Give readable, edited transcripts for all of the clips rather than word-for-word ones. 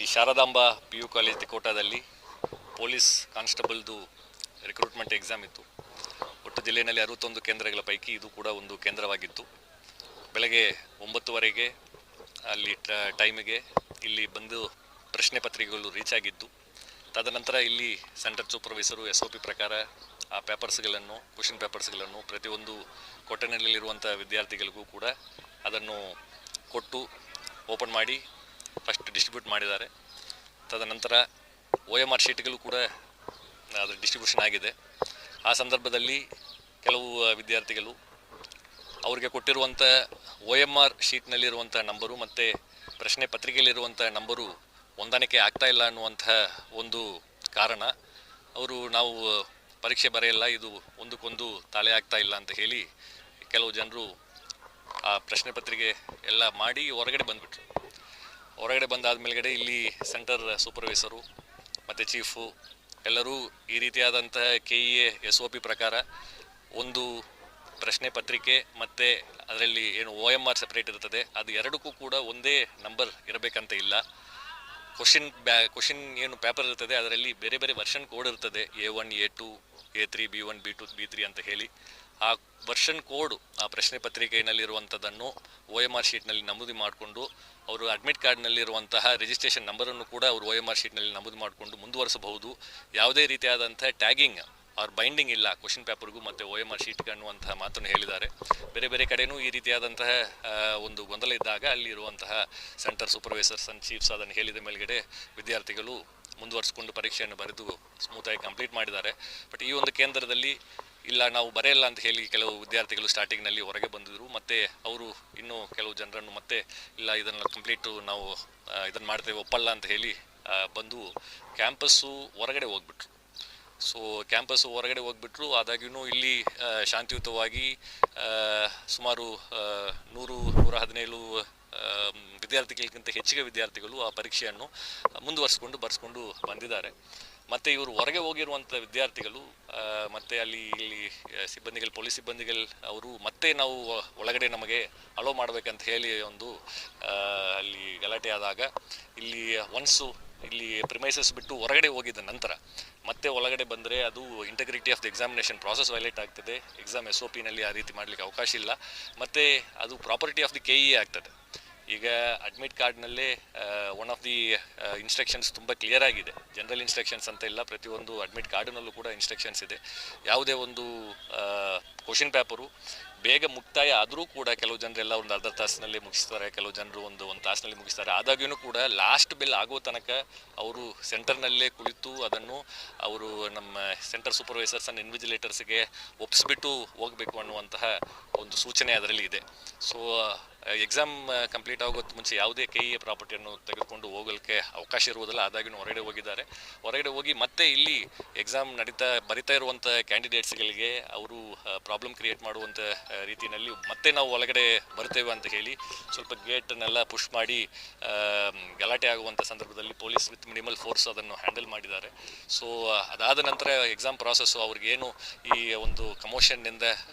ಈ Sharadamba PU college ತಿಕೋಟಾದಲ್ಲಿ police ಕಾನ್ಸ್ಟೇಬಲ್ದು ರಿಕ್ರೂಟ್ಮೆಂಟ್ ಎಕ್ಸಾಮ್ ಇತ್ತು. ಒಟ್ಟು ಜಿಲ್ಲೆಯಲ್ಲಿ 61 ಕೇಂದ್ರಗಳ ಪೈಕಿ ಇದು ಕೂಡ ಒಂದು ಕೇಂದ್ರವಾಗಿತ್ತು. ಬೆಳಗ್ಗೆ 9:00 ಅಲ್ಲಿ ಟೈಮಿಗೆ ಇಲ್ಲಿ ಬಂದು ಪ್ರಶ್ನೆ ಪತ್ರಿಕೆಗಳು ರೀಚ್ ಆಗಿದ್ದು, ತದನಂತರ ಇಲ್ಲಿ ಸೆಂಟರ್ ಸೂಪರ್ವೈಸರು SOP ಪ್ರಕಾರ ಆ ಪೇಪರ್ಸ್ಗಳನ್ನು, ಕ್ವಶನ್ ಪೇಪರ್ಸ್ಗಳನ್ನು ಪ್ರತಿಯೊಂದು ಕೊಠಡಿನಲ್ಲಿರುವಂಥ ವಿದ್ಯಾರ್ಥಿಗಳಿಗೂ ಕೂಡ ಅದನ್ನು ಕೊಟ್ಟು ಓಪನ್ ಮಾಡಿ ಫಸ್ಟ್ ಡಿಸ್ಟ್ರಿಬ್ಯೂಟ್ ಮಾಡಿದ್ದಾರೆ. ತದನಂತರ OMR ಶೀಟ್ಗಳು ಕೂಡ ಅದರ ಡಿಸ್ಟ್ರಿಬ್ಯೂಷನ್ ಆಗಿದೆ. ಆ ಸಂದರ್ಭದಲ್ಲಿ ಕೆಲವು ವಿದ್ಯಾರ್ಥಿಗಳು ಅವರಿಗೆ ಕೊಟ್ಟಿರುವಂಥ OMR ಶೀಟ್ನಲ್ಲಿರುವಂಥ ನಂಬರು ಮತ್ತು ಪ್ರಶ್ನೆ ಪತ್ರಿಕೆಯಲ್ಲಿರುವಂಥ ನಂಬರು ಹೊಂದಾಣಿಕೆ ಆಗ್ತಾ ಇಲ್ಲ ಅನ್ನುವಂಥ ಒಂದು ಕಾರಣ, ಅವರು ನಾವು ಪರೀಕ್ಷೆ ಬರೆಯಲ್ಲ, ಇದು ಒಂದಕ್ಕೊಂದು ತಾಳೆ ಆಗ್ತಾ ಇಲ್ಲ ಅಂತ ಹೇಳಿ ಕೆಲವು ಜನರು ಆ ಪ್ರಶ್ನೆ ಪತ್ರಿಕೆ ಎಲ್ಲ ಮಾಡಿ ಹೊರಗಡೆ ಬಂದುಬಿಟ್ರು. ಹೊರಗಡೆ ಬಂದಾದ ಮೇಲ್ಗಡೆ ಇಲ್ಲಿ ಸೆಂಟರ್ ಸೂಪರ್ವೈಸರು ಮತ್ತು ಚೀಫು ಎಲ್ಲರೂ ಈ ರೀತಿಯಾದಂಥ KEA SOP ಪ್ರಕಾರ ಒಂದು ಪ್ರಶ್ನೆ ಪತ್ರಿಕೆ ಮತ್ತು ಅದರಲ್ಲಿ ಏನು OMR ಸಪ್ರೇಟ್ ಇರ್ತದೆ, ಅದು ಎರಡಕ್ಕೂ ಕೂಡ ಒಂದೇ ನಂಬರ್ ಇರಬೇಕಂತ ಇಲ್ಲ. ಕ್ವಶನ್ ಏನು ಪೇಪರ್ ಇರ್ತದೆ ಅದರಲ್ಲಿ ಬೇರೆ ಬೇರೆ ವರ್ಷನ್ ಕೋಡ್ ಇರ್ತದೆ, A1, A2, A3, B1, B2, B3 ಅಂತ ಹೇಳಿ. ಆ ವರ್ಷನ್ ಕೋಡ್ ಆ ಪ್ರಶ್ನೆ ಪತ್ರಿಕೆಯಲ್ಲಿರುವಂಥದ್ದನ್ನು OMR ಶೀಟ್ನಲ್ಲಿ ನಮೂದು ಮಾಡಿಕೊಂಡು ಅವರು ಅಡ್ಮಿಟ್ ಕಾರ್ಡ್ನಲ್ಲಿರುವಂತಹ ರಿಜಿಸ್ಟ್ರೇಷನ್ ನಂಬರನ್ನು ಕೂಡ ಅವರು OMR ಶೀಟ್ನಲ್ಲಿ ನಮೂದು ಮಾಡಿಕೊಂಡು ಮುಂದುವರಿಸಬಹುದು. ಯಾವುದೇ ರೀತಿಯಾದಂಥ ಟ್ಯಾಗಿಂಗ್ ಆರ್ ಬೈಂಡಿಂಗ್ ಇಲ್ಲ ಕ್ವಶನ್ ಪೇಪರ್ಗೂ ಮತ್ತು OMR ಶೀಟ್ಗೆ ಅನ್ನುವಂತಹ ಮಾತನ್ನು ಹೇಳಿದ್ದಾರೆ. ಬೇರೆ ಬೇರೆ ಕಡೆಯೂ ಈ ರೀತಿಯಾದಂತಹ ಒಂದು ಗೊಂದಲ ಇದ್ದಾಗ ಅಲ್ಲಿರುವಂತಹ ಸೆಂಟರ್ ಸೂಪರ್ವೈಸರ್ಸ್ ಆ್ಯಂಡ್ ಚೀಫ್ಸ್ ಅದನ್ನು ಹೇಳಿದ ಮೇಲ್ಗಡೆ ವಿದ್ಯಾರ್ಥಿಗಳು ಮುಂದುವರಿಸಿಕೊಂಡು ಪರೀಕ್ಷೆಯನ್ನು ಬರೆದು ಸ್ಮೂತಾಗಿ ಕಂಪ್ಲೀಟ್ ಮಾಡಿದ್ದಾರೆ. ಬಟ್ ಈ ಒಂದು ಕೇಂದ್ರದಲ್ಲಿ ಇಲ್ಲ, ನಾವು ಬರೆಯಲ್ಲ ಅಂತ ಹೇಳಿ ಕೆಲವು ವಿದ್ಯಾರ್ಥಿಗಳು ಸ್ಟಾರ್ಟಿಂಗ್ನಲ್ಲಿ ಹೊರಗೆ ಬಂದಿದ್ದರು. ಮತ್ತು ಅವರು ಇನ್ನೂ ಕೆಲವು ಜನರನ್ನು ಮತ್ತೆ ಇಲ್ಲ ಇದನ್ನು ಕಂಪ್ಲೀಟು ನಾವು ಇದನ್ನು ಮಾಡ್ತೇವೆ ಒಪ್ಪಲ್ಲ ಅಂತ ಹೇಳಿ ಬಂದು ಕ್ಯಾಂಪಸ್ಸು ಹೊರಗಡೆ ಹೋಗ್ಬಿಟ್ರು. ಸೊ ಕ್ಯಾಂಪಸ್ಸು ಹೊರಗಡೆ ಹೋಗ್ಬಿಟ್ರು. ಆದಾಗ್ಯೂ ಇಲ್ಲಿ ಶಾಂತಿಯುತವಾಗಿ ಸುಮಾರು 117 ವಿದ್ಯಾರ್ಥಿಗಳಿಗಿಂತ ಹೆಚ್ಚಿಗೆ ವಿದ್ಯಾರ್ಥಿಗಳು ಆ ಪರೀಕ್ಷೆಯನ್ನು ಬರ್ಸ್ಕೊಂಡು ಬಂದಿದ್ದಾರೆ. ಮತ್ತು ಇವರು ಹೊರಗೆ ಹೋಗಿರುವಂಥ ವಿದ್ಯಾರ್ಥಿಗಳು ಮತ್ತು ಇಲ್ಲಿ ಸಿಬ್ಬಂದಿಗಳು, ಪೊಲೀಸ್ ಸಿಬ್ಬಂದಿಗಳು ಅವರು ಮತ್ತೆ ನಾವು ಒಳಗಡೆ ನಮಗೆ ಅಲೋ ಮಾಡಬೇಕಂತ ಹೇಳಿ ಒಂದು ಅಲ್ಲಿ ಗಲಾಟೆ ಆದಾಗ ಇಲ್ಲಿ ಇಲ್ಲಿ ಪ್ರಿಮೈಸಸ್ ಬಿಟ್ಟು ಹೊರಗಡೆ ಹೋಗಿದ್ದ ನಂತರ ಮತ್ತೆ ಒಳಗಡೆ ಬಂದರೆ ಅದು integrity of the examination process violate ಆಗ್ತದೆ. ಎಕ್ಸಾಮ್ SOPನಲ್ಲಿ ಆ ರೀತಿ ಮಾಡಲಿಕ್ಕೆ ಅವಕಾಶ ಇಲ್ಲ. ಮತ್ತು ಅದು ಪ್ರಾಪರ್ಟಿ ಆಫ್ ದಿ KEA ಆಗ್ತದೆ. ಈಗ ಅಡ್ಮಿಟ್ ಕಾರ್ಡ್ನಲ್ಲೇ ಒನ್ ಆಫ್ ದಿ ಇನ್ಸ್ಟ್ರಕ್ಷನ್ಸ್ ತುಂಬ ಕ್ಲಿಯರ್ ಆಗಿದೆ. ಜನರಲ್ ಇನ್ಸ್ಟ್ರಕ್ಷನ್ಸ್ ಅಂತ ಇಲ್ಲ, ಪ್ರತಿಯೊಂದು ಅಡ್ಮಿಟ್ ಕಾರ್ಡಿನಲ್ಲೂ ಕೂಡ ಇನ್ಸ್ಟ್ರಕ್ಷನ್ಸ್ ಇದೆ. ಯಾವುದೇ ಒಂದು ಕ್ವಶನ್ ಪೇಪರು ಬೇಗ ಮುಕ್ತಾಯ ಆದರೂ ಕೂಡ ಕೆಲವು ಜನರೆಲ್ಲ ಒಂದು ಅರ್ಧ ತಾಸಿನಲ್ಲಿ ಮುಗಿಸ್ತಾರೆ, ಕೆಲವು ಜನರು ಒಂದು ತಾಸಿನಲ್ಲಿ ಮುಗಿಸ್ತಾರೆ. ಆದಾಗ್ಯೂ ಕೂಡ ಲಾಸ್ಟ್ ಬೆಲ್ ಆಗೋ ತನಕ ಅವರು ಸೆಂಟರ್ನಲ್ಲೇ ಕುಳಿತು ಅದನ್ನು ಅವರು ನಮ್ಮ ಸೆಂಟರ್ ಸೂಪರ್ವೈಸರ್ಸ್ ಆ್ಯಂಡ್ ಇನ್ವಿಜಿಲೇಟರ್ಸ್ಗೆ ಒಪ್ಪಿಸ್ಬಿಟ್ಟು ಹೋಗಬೇಕು ಅನ್ನುವಂತಹ ಒಂದು ಸೂಚನೆ ಅದರಲ್ಲಿ ಇದೆ. ಸೊ ಎಕ್ಸಾಮ್ ಕಂಪ್ಲೀಟ್ ಆಗೋದು ಮುಂಚೆ ಯಾವುದೇ KEA ಪ್ರಾಪರ್ಟಿಯನ್ನು ತೆಗೆದುಕೊಂಡು ಹೋಗಲಿಕ್ಕೆ ಅವಕಾಶ ಇರುವುದಿಲ್ಲ. ಆದಾಗ್ಯೂ ಹೊರಗಡೆ ಹೋಗಿದ್ದಾರೆ. ಹೊರಗಡೆ ಹೋಗಿ ಮತ್ತೆ ಇಲ್ಲಿ ಎಕ್ಸಾಮ್ ಬರಿತಾ ಇರುವಂಥ ಕ್ಯಾಂಡಿಡೇಟ್ಸ್ಗಳಿಗೆ ಅವರು ಪ್ರಾಬ್ಲಮ್ ಕ್ರಿಯೇಟ್ ಮಾಡುವಂಥ ರೀತಿಯಲ್ಲಿ ಮತ್ತೆ ನಾವು ಒಳಗಡೆ ಬರ್ತೇವೆ ಅಂತ ಹೇಳಿ ಸ್ವಲ್ಪ ಗೇಟನ್ನೆಲ್ಲ ಪುಷ್ ಮಾಡಿ ಗಲಾಟೆ ಆಗುವಂಥ ಸಂದರ್ಭದಲ್ಲಿ ಪೊಲೀಸ್ ವಿತ್ ಮಿನಿಮಲ್ ಫೋರ್ಸ್ ಅದನ್ನು ಹ್ಯಾಂಡಲ್ ಮಾಡಿದ್ದಾರೆ. ಸೊ ಅದಾದ ನಂತರ ಎಕ್ಸಾಮ್ ಪ್ರಾಸೆಸ್ಸು ಅವ್ರಿಗೇನು ಈ ಒಂದು ಕಮೋಷನ್ನಿಂದ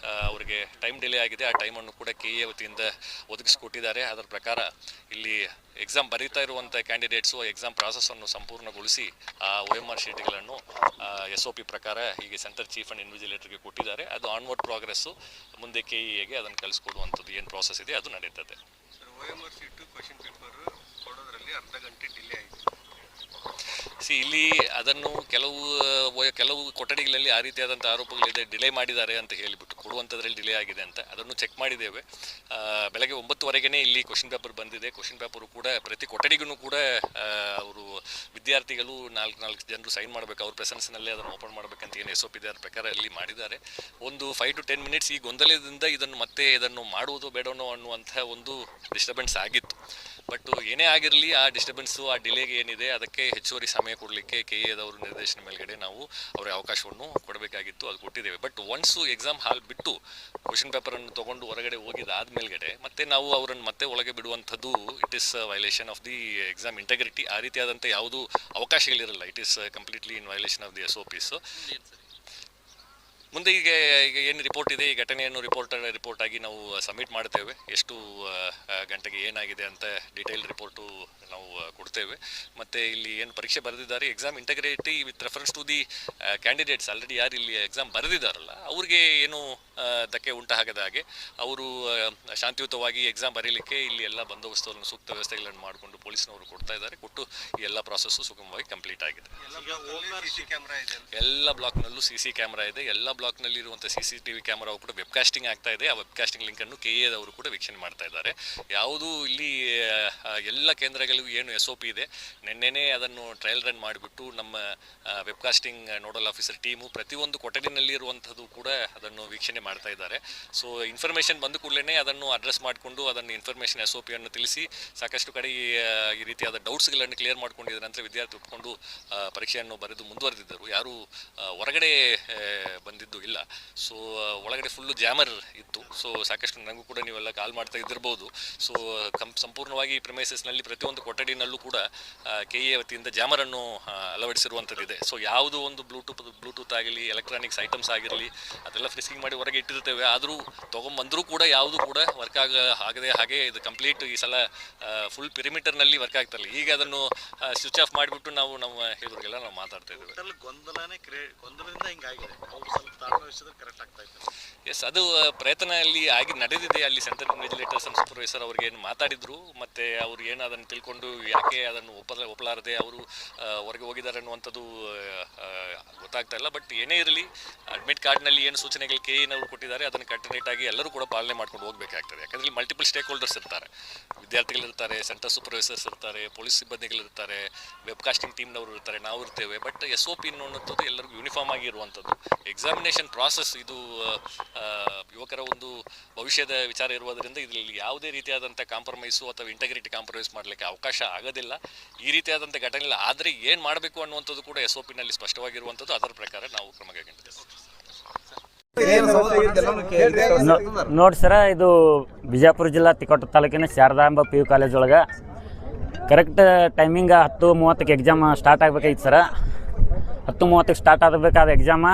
ಅವರಿಗೆ ಟೈಮ್ ಡಿಲೇ ಆಗಿದೆ, ಆ ಟೈಮನ್ನು ಕೂಡ KEA ವತಿಯಿಂದ ಒದಗಿಸಿಕೊಟ್ಟಿದ್ದಾರೆ. ಅದರ ಪ್ರಕಾರ ಇಲ್ಲಿ ಎಕ್ಸಾಮ್ ಬರೀತಾ ಇರುವಂಥ ಕ್ಯಾಂಡಿಡೇಟ್ಸು ಎಕ್ಸಾಮ್ ಪ್ರಾಸೆಸ್ಸನ್ನು ಸಂಪೂರ್ಣಗೊಳಿಸಿ ಆ OMR ಶೀಟ್ಗಳನ್ನು SOP ಪ್ರಕಾರ ಹೀಗೆ ಸೆಂಟರ್ ಚೀಫ್ ಆ್ಯಂಡ್ ಇನ್ವಿಜಿಲೇಟರ್ಗೆ ಕೊಟ್ಟಿದ್ದಾರೆ. ಅದು ಆನ್ವರ್ಡ್ ಪ್ರೋಗ್ರೆಸ್ಸು ಮುಂದೆ KEAಗೆ ಅದನ್ನು ಕಳಿಸ್ಕೊಡುವಂಥದ್ದು ಏನು ಪ್ರಾಸೆಸ್ ಇದೆ ಅದು ನಡೀತದೆ. OMR ಶೀಟು ಕ್ವಶನ್ ಪೇಪರ್ ಕೊಡೋದ್ರಲ್ಲಿ ಅರ್ಧ ಗಂಟೆ ಡಿಲೇ ಆಯಿತು. ಇಲ್ಲಿ ಅದನ್ನು ಕೆಲವು ಕೊಠಡಿಗಳಲ್ಲಿ ಆ ರೀತಿಯಾದಂಥ ಆರೋಪಗಳಿದೆ, ಡಿಲೇ ಮಾಡಿದ್ದಾರೆ ಅಂತ ಹೇಳಿಬಿಟ್ಟು ಕೊಡುವಂಥದ್ರಲ್ಲಿ ಡಿಲೇ ಆಗಿದೆ ಅಂತ. ಅದನ್ನು ಚೆಕ್ ಮಾಡಿದ್ದೇವೆ. ಬೆಳಗ್ಗೆ 9:00 ಇಲ್ಲಿ ಕ್ವಶನ್ ಪೇಪರ್ ಬಂದಿದೆ. ಕ್ವಶನ್ ಪೇಪರು ಕೂಡ ಪ್ರತಿ ಕೊಠಡಿಗೂ ಕೂಡ ಅವರು ವಿದ್ಯಾರ್ಥಿಗಳು 4 ಜನರು ಸೈನ್ ಮಾಡಬೇಕು, ಅವ್ರ ಪ್ರೆಸೆನ್ಸ್ನಲ್ಲೇ ಅದನ್ನು ಓಪನ್ ಮಾಡಬೇಕಂತ ಏನು SOP ಇದೆ ಅದರ ಪ್ರಕಾರ ಇಲ್ಲಿ ಮಾಡಿದ್ದಾರೆ. ಒಂದು 5 to 10 minutes ಈ ಗೊಂದಲದಿಂದ ಇದನ್ನು ಮಾಡುವುದು ಬೇಡವೋ ಅನ್ನುವಂಥ ಒಂದು ಡಿಸ್ಟರ್ಬೆನ್ಸ್ ಆಗಿತ್ತು. ಬಟ್ ಏನೇ ಆಗಿರಲಿ ಆ ಡಿಸ್ಟರ್ಬೆನ್ಸು, ಆ ಡಿಲೇಗೆ ಏನಿದೆ ಅದಕ್ಕೆ ಹೆಚ್ಚುವರಿ ಸಮಯ ಕೊಡಲಿಕ್ಕೆ KEAದವರು ನಿರ್ದೇಶನ ಮೇಲ್ಗಡೆ ನಾವು ಅವರ ಅವಕಾಶವನ್ನು ಕೊಡಬೇಕಾಗಿತ್ತು, ಅದು ಕೊಟ್ಟಿದ್ದೇವೆ. ಬಟ್ ಒನ್ಸು ಎಕ್ಸಾಮ್ ಹಾಲ್ ಬಿಟ್ಟು ಕ್ವಶನ್ ಪೇಪರನ್ನು ತೊಗೊಂಡು ಹೊರಗಡೆ ಹೋಗಿದ್ದಾದ ಮೇಲ್ಗಡೆ ಮತ್ತೆ ನಾವು ಅವರನ್ನು ಮತ್ತೆ ಒಳಗೆ ಬಿಡುವಂಥದ್ದು it is violation of the exam integrity. ಆ ರೀತಿಯಾದಂಥ ಯಾವುದೂ ಅವಕಾಶಗಳಿರಲ್ಲ. It is completely in violation of the SOPs. ಮುಂದೆ ಈಗ ಏನು ರಿಪೋರ್ಟ್ ಇದೆ, ಈ ಘಟನೆಯನ್ನು ರಿಪೋರ್ಟ್ ಆಗಿ ನಾವು ಸಬ್ಮಿಟ್ ಮಾಡ್ತೇವೆ. ಎಷ್ಟು ಗಂಟೆಗೆ ಏನಾಗಿದೆ ಅಂತ ಡೀಟೇಲ್ ರಿಪೋರ್ಟು ನಾವು ಕೊಡ್ತೇವೆ. ಮತ್ತು ಇಲ್ಲಿ ಏನು ಪರೀಕ್ಷೆ ಬರೆದಿದ್ದಾರೆ, exam integrity with reference to the candidates, already ಯಾರು ಇಲ್ಲಿ ಎಕ್ಸಾಮ್ ಬರೆದಿದ್ದಾರಲ್ಲ ಅವ್ರಿಗೆ ಏನು ಧಕ್ಕೆ ಉಂಟಾಗದ ಹಾಗೆ ಅವರು ಶಾಂತಿಯುತವಾಗಿ ಎಕ್ಸಾಮ್ ಬರೀಲಿಕ್ಕೆ ಇಲ್ಲಿ ಎಲ್ಲ ಬಂದೋಬಸ್ತನ್ನು, ಸೂಕ್ತ ವ್ಯವಸ್ಥೆಗಳನ್ನು ಮಾಡಿಕೊಂಡು ಪೊಲೀಸ್ನವರು ಕೊಡ್ತಾ ಇದ್ದಾರೆ. ಕೊಟ್ಟು ಈ ಎಲ್ಲ ಪ್ರಾಸೆಸ್ಸು ಸುಗಮವಾಗಿ ಕಂಪ್ಲೀಟ್ ಆಗಿದೆ. ಎಲ್ಲ ಬ್ಲಾಕ್ನಲ್ಲೂ CC ಕ್ಯಾಮ್ರಾ ಇದೆ. ಎಲ್ಲ ಬ್ಲಾಕ್ನಲ್ಲಿ ಇರುವಂಥ CCTV ಕ್ಯಾಮ್ರಾವು ಕೂಡ ವೆಬ್ಕಾಸ್ಟಿಂಗ್ ಆಗ್ತಾ ಇದೆ. ಆ ವೆಬ್ಕಾಸ್ಟಿಂಗ್ ಲಿಂಕನ್ನು KA ದವರು ಕೂಡ ವೀಕ್ಷಣೆ ಮಾಡ್ತಾ ಇದ್ದಾರೆ. ಯಾವುದೂ ಇಲ್ಲಿ ಎಲ್ಲ ಕೇಂದ್ರಗಳಿಗೂ ಏನು SOP ಇದೆ, ನಿನ್ನೆನೇ ಅದನ್ನು ಟ್ರಯಲ್ ರನ್ ಮಾಡಿಬಿಟ್ಟು ನಮ್ಮ ವೆಬ್ಕಾಸ್ಟಿಂಗ್ ನೋಡಲ್ ಆಫೀಸರ್ ಟೀಮು ಪ್ರತಿಯೊಂದು ಕೊಠಡಿನಲ್ಲಿ ಇರುವಂಥದ್ದು ಕೂಡ ಅದನ್ನು ವೀಕ್ಷಣೆ ಮಾಡ್ತಾ ಇದ್ದಾರೆ. ಸೊ ಇನ್ಫಾರ್ಮೇಷನ್ ಬಂದ ಕೂಡಲೇ ಅದನ್ನು ಅಡ್ರೆಸ್ ಮಾಡಿಕೊಂಡು ಅದನ್ನು ಇನ್ಫಾರ್ಮೇಷನ್ SOP ಅನ್ನು ತಿಳಿಸಿ ಸಾಕಷ್ಟು ಕಡೆ ಈ ರೀತಿಯಾದ ಡೌಟ್ಸ್ಗಳನ್ನು ಕ್ಲಿಯರ್ ಮಾಡ್ಕೊಂಡಿದ್ದ ನಂತರ ವಿದ್ಯಾರ್ಥಿ ಒಪ್ಪಿಕೊಂಡು ಪರೀಕ್ಷೆಯನ್ನು ಬರೆದು ಮುಂದುವರೆದಿದ್ದರು. ಯಾರೂ ಹೊರಗಡೆ ಬಂದಿದ್ದು ಇಲ್ಲ. ಸೊ ಒಳಗಡೆ ಫುಲ್ಲು ಜಾಮರ್ ಇತ್ತು. ಸೊ ಸಾಕಷ್ಟು ನನಗೂ ಕೂಡ ನೀವೆಲ್ಲ ಕಾಲ್ ಮಾಡ್ತಾ ಇದ್ದಿರ್ಬೋದು. ಸೊ ಸಂಪೂರ್ಣವಾಗಿ ಪ್ರಿಮೈಸಸ್ನಲ್ಲಿ ಪ್ರತಿಯೊಂದು ಕೊಠಡಿನಲ್ಲೂ ಕೂಡ KA ವತಿಯಿಂದ ಜಾಮರನ್ನು ಅಳವಡಿಸಿರುವಂಥದ್ದಿದೆ. ಸೊ ಯಾವುದೋ ಒಂದು ಬ್ಲೂಟೂತ್ ಆಗಲಿ, ಎಲೆಕ್ಟ್ರಾನಿಕ್ಸ್ ಐಟಮ್ಸ್ ಆಗಿರಲಿ, ಅದೆಲ್ಲ ಫ್ರಿಸ್ಕಿಂಗ್ ಮಾಡಿ ಹೊರಗೆ ಇಟ್ಟಿರ್ತೇವೆ. ಆದರೂ ತೊಗೊಂಬಂದರೂ ಕೂಡ ಯಾವುದು ಕೂಡ ವರ್ಕ್ ಆಗದೆ ಹಾಗೆ ಇದು ಕಂಪ್ಲೀಟ್ ಈ ಸಲ ಫುಲ್ ಪಿರಿಮೀಟರ್ನಲ್ಲಿ ವರ್ಕ್ ಆಗ್ತಾಯಿಲ್ಲ. ಈಗ ಅದನ್ನು ಸ್ವಿಚ್ ಆಫ್ ಮಾಡಿಬಿಟ್ಟು ನಾವು ನಮ್ಮ ಎದುರಿಗೆಲ್ಲ ನಾವು ಮಾತಾಡ್ತಾ ಇದ್ದೇವೆ. ಎಸ್, ಅದು ಪ್ರಯತ್ನ ಅಲ್ಲಿ ಆಗಿ ನಡೆದಿದೆ. ಅಲ್ಲಿ ಸೆಂಟ್ರಲ್ ಇನ್ವಿಜಿಲೇಟರ್ಸ್ ಅಂಡ್ ಸೂಪರ್ವೈಸರ್ ಅವ್ರಿಗೆ ಏನು ಮಾತಾಡಿದ್ರು, ಮತ್ತು ಅವ್ರು ಏನು ಅದನ್ನು ತಿಳ್ಕೊಂಡು ಯಾಕೆ ಅದನ್ನು ಒಪ್ಪಲಾರದೆ ಅವರು ಹೊರಗೆ ಹೋಗಿದ್ದಾರೆ ಅನ್ನುವಂಥದ್ದು ಗೊತ್ತಾಗ್ತಾ ಇಲ್ಲ. ಬಟ್ ಏನೇ ಇರಲಿ, ಅಡ್ಮಿಟ್ ಕಾರ್ಡ್ನಲ್ಲಿ ಏನು ಸೂಚನೆಗಳು KA ಕೊಟ್ಟಿದ್ದಾರೆ ಅದನ್ನು ಕಂಟಿನ್ಯೂಟ್ ಆಗಿ ಎಲ್ಲರೂ ಕೂಡ ಪಾಲನೆ ಮಾಡ್ಕೊಂಡು ಹೋಗಬೇಕಾಗ್ತದೆ. ಯಾಕಂದರೆ ಮಲ್ಟಿಪಲ್ ಸ್ಟೇಕ್ ಹೋಲ್ಡರ್ಸ್ ಇರ್ತಾರೆ, ವಿದ್ಯಾರ್ಥಿಗಳಿರ್ತಾರೆ, ಸೆಂಟರ್ ಸೂಪರ್ವೈಸರ್ಸ್ ಇರ್ತಾರೆ, ಪೊಲೀಸ್ ಸಿಬ್ಬಂದಿಗಳಿರ್ತಾರೆ, ವೆಬ್ಕಾಸ್ಟಿಂಗ್ ಟೀಮ್ನವರು ಇರ್ತಾರೆ, ನಾವು ಇರ್ತೇವೆ. ಬಟ್ SOP ಅನ್ನುವಂಥದ್ದು ಎಲ್ಲರಿಗೂ ಯೂನಿಫಾರ್ಮ್ ಆಗಿ ಇರುವಂಥದ್ದು. ಎಕ್ಸಾಮಿನೇಷನ್ ಪ್ರಾಸೆಸ್ ಇದು ಯುವಕರ ಒಂದು ಭವಿಷ್ಯದ ವಿಚಾರ ಇರುವುದರಿಂದ ಇದರಲ್ಲಿ ಯಾವುದೇ ರೀತಿಯಾದಂಥ ಕಾಂಪ್ರಮೈಸು ಅಥವಾ ಇಂಟಗ್ರಿಟಿ ಕಾಂಪ್ರಮೈಸ್ ಮಾಡಲಿಕ್ಕೆ ಅವಕಾಶ ಆಗೋದಿಲ್ಲ. ಈ ರೀತಿಯಾದಂಥ ಘಟನೆ ಆದರೆ ಏನು ಮಾಡಬೇಕು ಅನ್ನುವಂಥದ್ದು ಕೂಡ SOPನಲ್ಲಿ ಸ್ಪಷ್ಟವಾಗಿರುವಂಥದ್ದು. ಅದರ ಪ್ರಕಾರ ನಾವು ಕ್ರಮ ಕೈಗೊಂಡಿದ್ದೇವೆ. ನೋಡಿ ಸರ, ಇದು ಬಿಜಾಪುರ ಜಿಲ್ಲಾ ತಿಕೋಟ ತಾಲೂಕಿನ ಶಾರದಾಂಬ PU ಕಾಲೇಜ್ ಒಳಗೆ ಕರೆಕ್ಟ್ ಟೈಮಿಂಗ್ 10:30ಕ್ಕೆ ಎಕ್ಸಾಮ್ ಸ್ಟಾರ್ಟ್ ಆಗಬೇಕಾಗಿತ್ತು ಸರ. 10:30ಕ್ಕೆ ಸ್ಟಾರ್ಟ್ ಆಗಬೇಕಾದ ಎಕ್ಸಾಮ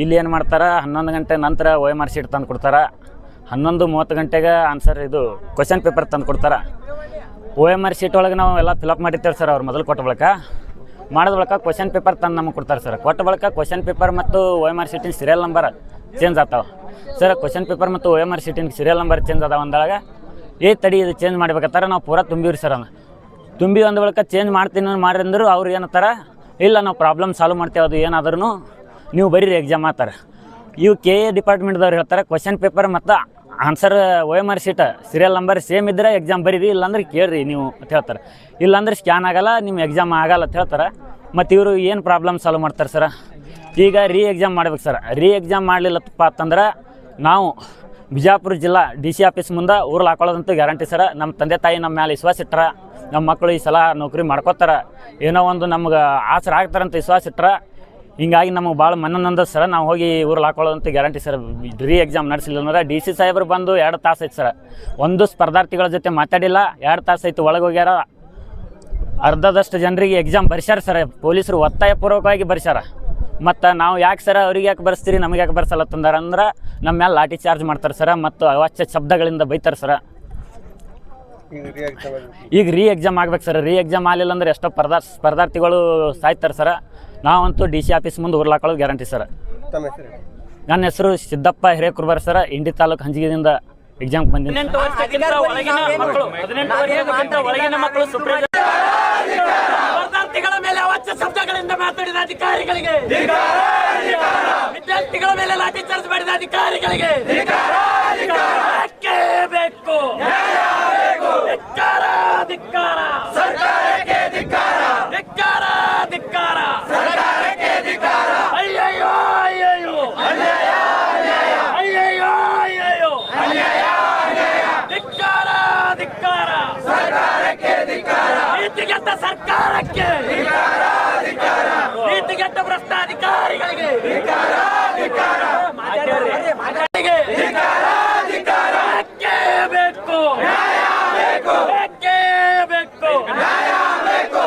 ಇಲ್ಲಿ ಏನು ಮಾಡ್ತಾರೆ, 11 ಗಂಟೆ ನಂತರ OMR ಶೀಟ್ ತಂದು ಕೊಡ್ತಾರೆ. 11:30 ಗಂಟೆಗೆ ಆನ್ಸರ್ ಇದು ಕ್ವಶನ್ ಪೇಪರ್ ತಂದು ಕೊಡ್ತಾರೆ. OMR ಶೀಟ್ ಒಳಗೆ ನಾವು ಎಲ್ಲ ಫಿಲಪ್ ಮಾಡಿರ್ತೇವೆ ಸರ್. ಅವ್ರು ಮೊದಲು ಕೊಟ್ಟ ಬಳಿಕ ಮಾಡಿದ ಬಳಿಕ ಕ್ವಶನ್ ಪೇಪರ್ ತಂದು ನಮಗೆ ಕೊಡ್ತಾರೆ ಸರ್. ಕೊಟ್ಟ ಬಳಿಕ ಕ್ವಶನ್ ಪೇಪರ್ ಮತ್ತು OMR ಶೀಟಿನ ಸೀರಿಯಲ್ ನಂಬರ್ ಚೇಂಜ್ ಆಗ್ತಾವೆ ಸರ್. ಕ್ವಶನ್ ಪೇಪರ್ ಮತ್ತು OMR ಶೀಟಿನ ಸೀರಿಯಲ್ ನಂಬರ್ ಚೇಂಜ್ ಅದಾವ ಅಂದಾಗ ತಡಿ ಇದು ಚೇಂಜ್ ಮಾಡ್ಬೇಕಾರೆ ನಾವು ಪೂರಾ ತುಂಬಿವ್ರಿ ಸರ್. ಅದನ್ನು ತುಂಬಿ ಒಂದು ಬಳಿಕ ಚೇಂಜ್ ಮಾಡ್ತೀನಿ ಮಾಡ್ರಿ ಅಂದರು. ಅವ್ರು ಏನಂತಾರೆ, ಇಲ್ಲ ನಾವು ಪ್ರಾಬ್ಲಮ್ ಸಾಲ್ವ್ ಮಾಡ್ತೇವೆ, ಅದು ಏನಾದ್ರೂ ನೀವು ಬರೀರಿ ಎಕ್ಸಾಮ್ ಆತಾರೆ. ಇವು KA ಡಿಪಾರ್ಟ್ಮೆಂಟ್ದವ್ರು ಹೇಳ್ತಾರೆ ಕ್ವಶನ್ ಪೇಪರ್ ಮತ್ತು answer OMR sheet serial number same ಇದ್ದರೆ ಎಕ್ಸಾಮ್ ಬರೀರಿ, ಇಲ್ಲಾಂದ್ರೆ ಕೇಳ್ರಿ ನೀವು ಅಂತ ಹೇಳ್ತಾರೆ. ಇಲ್ಲಾಂದ್ರೆ ಸ್ಕ್ಯಾನ್ ಆಗಲ್ಲ, ನಿಮ್ಮ ಎಕ್ಸಾಮ್ ಆಗಲ್ಲ ಅಂತ ಹೇಳ್ತಾರೆ. ಮತ್ತು ಇವರು ಏನು ಪ್ರಾಬ್ಲಮ್ ಸಾಲ್ವ್ ಮಾಡ್ತಾರೆ ಸರ. ಈಗ ಎಕ್ಸಾಮ್ ಮಾಡ್ಬೇಕು ಸರ್. ಎಕ್ಸಾಮ್ ಮಾಡಲಿಲ್ಲಪ್ಪ ಅಂತಂದ್ರೆ ನಾವು ಬಿಜಾಪುರ ಜಿಲ್ಲಾ DC ಆಫೀಸ್ ಮುಂದೆ ಊರಲ್ಲಿ ಹಾಕೊಳ್ಳೋದಂತೂ ಗ್ಯಾರಂಟಿ ಸರ. ನಮ್ಮ ತಂದೆ ತಾಯಿ ನಮ್ಮ ಮೇಲೆ ವಿಶ್ವಾಸ ಇಟ್ಟರೆ, ನಮ್ಮ ಮಕ್ಕಳು ಈ ಸಲ ನೌಕರಿ ಮಾಡ್ಕೋತಾರೆ, ಏನೋ ಒಂದು ನಮ್ಗೆ ಆಸರ ಆಗ್ತಾರಂತ ವಿಶ್ವಾಸ ಇಟ್ಟರೆ, ಹಿಂಗಾಗಿ ನಮಗೆ ಭಾಳ ಮನನೊಂದ ಸರ. ನಾವು ಹೋಗಿ ಊರಲ್ಲಿ ಹಾಕೊಳ್ಳೋದಂತೂ ಗ್ಯಾರಂಟಿ ಸರ್. ಎಕ್ಸಾಮ್ ನಡೆಸಿಲ್ಲ ಅಂದ್ರೆ DC ಸಾಹೇಬ್ರು ಬಂದು 2 ತಾಸು ಐತೆ ಸರ್. ಒಂದು ಸ್ಪರ್ಧಾರ್ಥಿಗಳ ಜೊತೆ ಮಾತಾಡಿಲ್ಲ, 2 ತಾಸು ಐತೆ. ಒಳಗೆ ಹೋಗ್ಯಾರ, ಅರ್ಧದಷ್ಟು ಜನರಿಗೆ ಎಕ್ಸಾಮ್ ಬರ್ಸ್ಯಾರ ಸರ್. ಪೊಲೀಸರು ಒತ್ತಾಯಪೂರ್ವಕವಾಗಿ ಬರ್ಸ್ಯಾರ. ಮತ್ತು ನಾವು ಯಾಕೆ ಸರ ಅವ್ರಿಗೆ ಯಾಕೆ ಬರ್ಸ್ತೀರಿ, ನಮಗೆ ಯಾಕೆ ಬರ್ಸಲ್ಲ ತಂದಾರ ಅಂದ್ರೆ ನಮ್ಮ ಮೇಲೆ ಲಾಠಿ ಚಾರ್ಜ್ ಮಾಡ್ತಾರೆ ಸರ. ಮತ್ತು ಅವಾಚ್ಯ ಶಬ್ದಗಳಿಂದ ಬೈತಾರೆ ಸರ. ಈಗ ಎಕ್ಸಾಮ್ ಆಗ್ಬೇಕು ಸರ್. ಎಕ್ಸಾಮ್ ಆಗಲಿಲ್ಲ ಅಂದ್ರೆ ಎಷ್ಟೋ ಸ್ಪರ್ಧಾರ್ಥಿಗಳು ಸಾಯ್ತಾರೆ ಸರ. ನಾವಂತೂ DC ಆಫೀಸ್ ಮುಂದೆ ಊರ್ಲು ಹಾಕೊಳ್ಳೋದು ಗ್ಯಾರಂಟಿ ಸರ್. ನನ್ನ ಹೆಸರು ಸಿದ್ದಪ್ಪ ಹಿರೇಕುರ್ಬಾರ್ ಸರ. ಇಂಡಿ ತಾಲೂಕು ಹಂಜಿಗೆದಿಂದ ಎಕ್ಸಾಮ್ಗೆ ಬಂದಿದ್ದೀನಿ. 18 ವರ್ಷಕ್ಕಿಂತ ಒಳಗಿನ ಮಕ್ಕಳು ಸ್ಪರ್ಧಾರ್ಥಿಗಳ ಮೇಲೆ ಅವಾಚ್ಯ ಶಬ್ದಗಳಿಂದ ಮಾತಾಡಿದ ಅಧಿಕಾರಿಗಳಿಗೆ, ವಿದ್ಯಾರ್ಥಿಗಳ ಮೇಲೆ ಲಾಠಿ ಚಾರ್ಜ್ ಮಾಡಿದ ಅಧಿಕಾರಿಗಳಿಗೆ ಬೇಕು. ಧಿಕ್ಕಾರ, ಧಿಕ್ಕಾರ, ಸರ್ಕಾರಕ್ಕೆ ಧಿಕ್ಕಾರ, ಧಿಕ್ಕಾರ, ಧಿಕ್ಕಾರ, ಸರ್ಕಾರಕ್ಕೆ ಧಿಕ್ಕಾರ. ಅಯ್ಯಯ್ಯೋ ಅಯ್ಯಯ್ಯೋ, ಅಯ್ಯಯ್ಯೋ ಅಯ್ಯಯ್ಯೋ, ಧಿಕ್ಕಾರ, ಧಿಕ್ಕಾರ, ಸರ್ಕಾರಕ್ಕೆ ಧಿಕ್ಕಾರ. ನೀತಿಗೆಟ್ಟ ಸರ್ಕಾರಕ್ಕೆ ಧಿಕ್ಕಾರ, ಧಿಕ್ಕಾರ, ನೀತಿಗೆಟ್ಟ ಭ್ರಷ್ಟ ಅಧಿಕಾರಿಗಳಿಗೆ ಧಿಕ್ಕಾರ, ಧಿಕ್ಕಾರ, ಮಾತಾಡಿಗೆ ಧಿಕ್ಕಾರ, ಧಿಕ್ಕಾರ. ಬೇಕೇ ಬೇಕು, ನ್ಯಾಯ ಬೇಕು, ಬೇಕೇ ಬೇಕು, ನ್ಯಾಯ ಬೇಕು.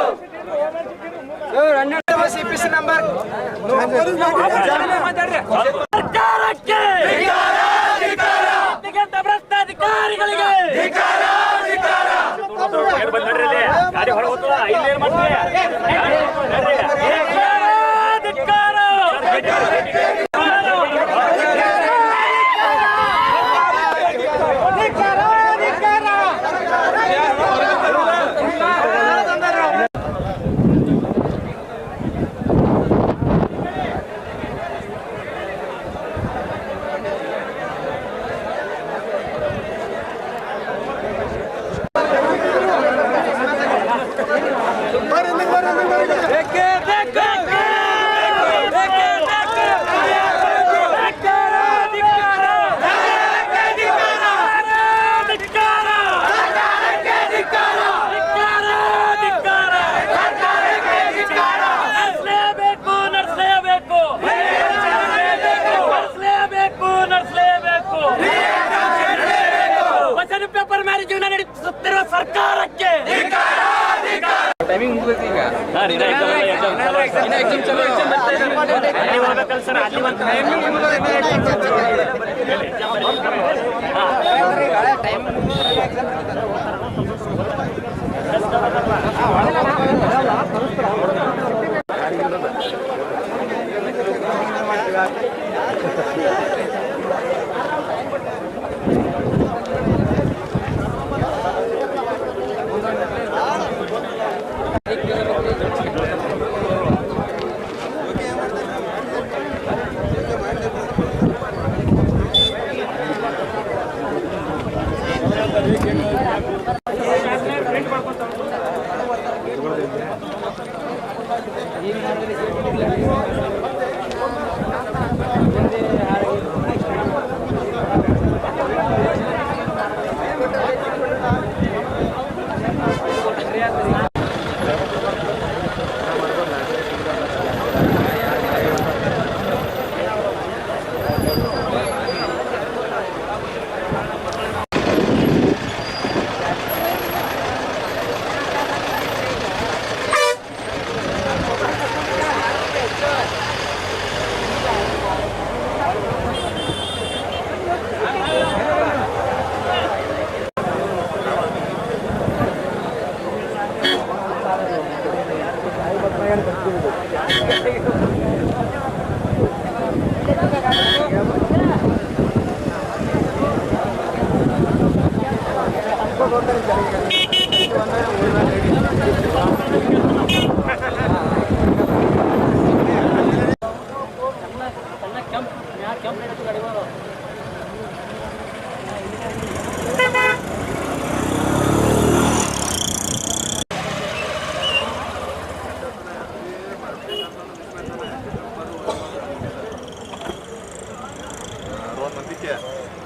CPC ನಂಬರ್ ಗಾಡಿ ಹೊರಗೆ ಹೋಗ್ತದ ಇಲ್ಲೇನು ಪೇಪರ್ ಮೇಲೆ ಜೀವನ ನಡೆಸುತ್ತಿರುವ ಸರ್ಕಾರಕ್ಕೆ ಟೈಮಿಂಗ್ ಮುಗಿದೈತಿ ಈಗ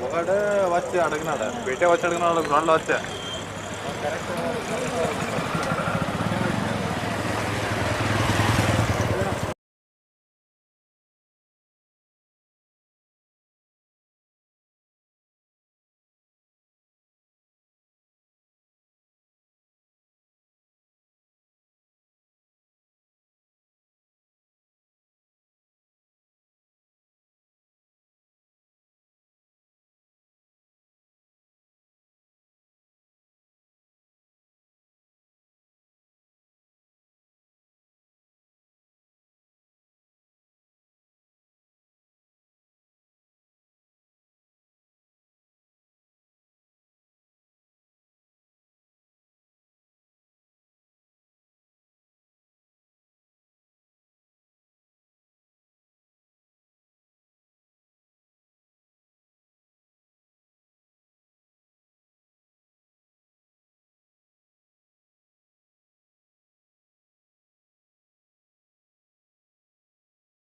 ఒకటి వచ్చి అడిగినాడు పెట్టే వచ్చి అడిగినాడు గ్రౌండ్లో వచ్చే